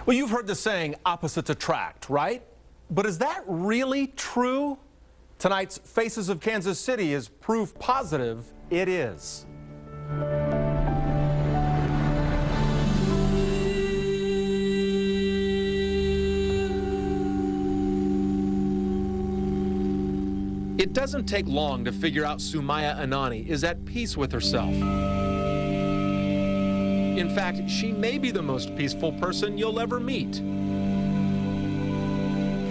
Well, you've heard the saying, opposites attract, right? But is that really true? Tonight's Faces of Kansas City is proof positive it is. It doesn't take long to figure out Sumya Anani is at peace with herself. In fact, she may be the most peaceful person you'll ever meet. All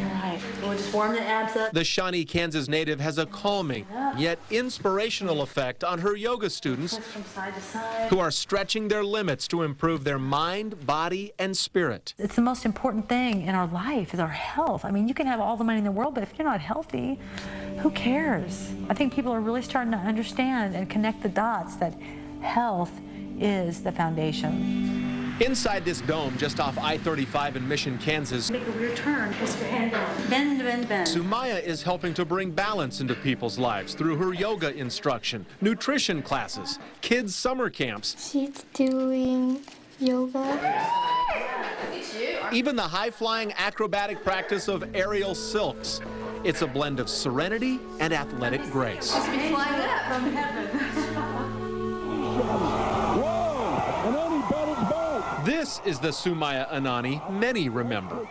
right, we'll just warm the abs up. The Shawnee, Kansas native has a calming, yet inspirational effect on her yoga students From side to side. who are stretching their limits to improve their mind, body, and spirit. It's the most important thing in our life is our health. I mean, you can have all the money in the world, but if you're not healthy, who cares? I think people are really starting to understand and connect the dots that health is the foundation. Inside this dome just off I-35 in Mission, Kansas, Make a weird turn, twist your hand down. Bend, bend, bend. Sumya is helping to bring balance into people's lives through her yoga instruction, nutrition classes, kids' summer camps. She's doing yoga. Even the high-flying acrobatic practice of aerial silks. It's a blend of serenity and athletic grace. Must be flying up from heaven. This is the Sumya Anani many remember.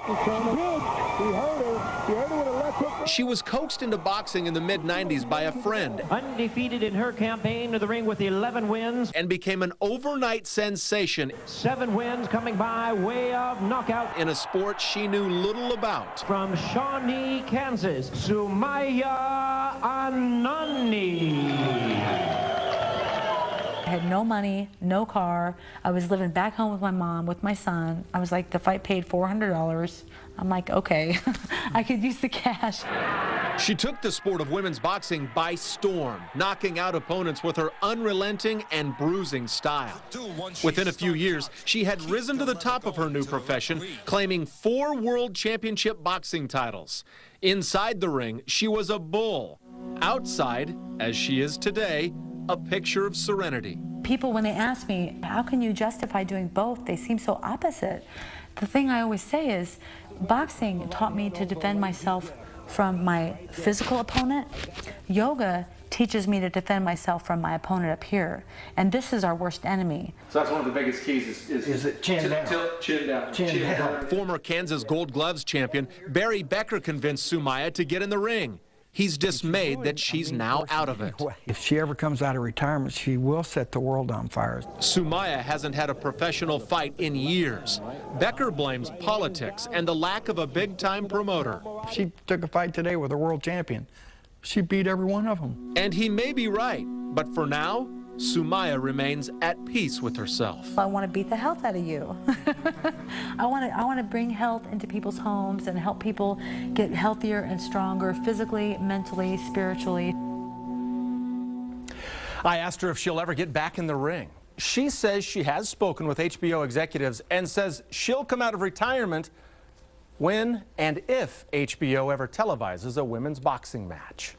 She was coaxed into boxing in the mid-90s by a friend. Undefeated in her campaign to the ring with 11 wins. And became an overnight sensation. 7 wins coming by way of knockout. In a sport she knew little about. From Shawnee, Kansas, Sumya Anani. I had no money, no car. I was living back home with my mom, with my son. I was like, the fight paid $400. I'm like, okay, I could use the cash. She took the sport of women's boxing by storm, knocking out opponents with her unrelenting and bruising style. Within a few years, she had risen to the top of her new profession, claiming 4 world championship boxing titles. Inside the ring, she was a bull. Outside, as she is today, a picture of serenity. People, when they ask me, how can you justify doing both? They seem so opposite. The thing I always say is, boxing taught me to defend myself from my physical opponent. Yoga teaches me to defend myself from my opponent up here. And this is our worst enemy. So that's one of the biggest keys is it chin down? Chin down. Chin down. Former Kansas Gold Gloves champion Barry Becker convinced Sumya to get in the ring. He's dismayed that she's now out of it. If she ever comes out of retirement, she will set the world on fire. Sumya hasn't had a professional fight in years. Becker blames politics and the lack of a big-time promoter. If she took a fight today with a world champion, she beat every one of them. And he may be right, but for now, Sumya remains at peace with herself. I want to beat the health out of you. I want to bring health into people's homes and help people get healthier and stronger physically, mentally, spiritually. I asked her if she'll ever get back in the ring. She says she has spoken with HBO executives and says she'll come out of retirement when and if HBO ever televises a women's boxing match.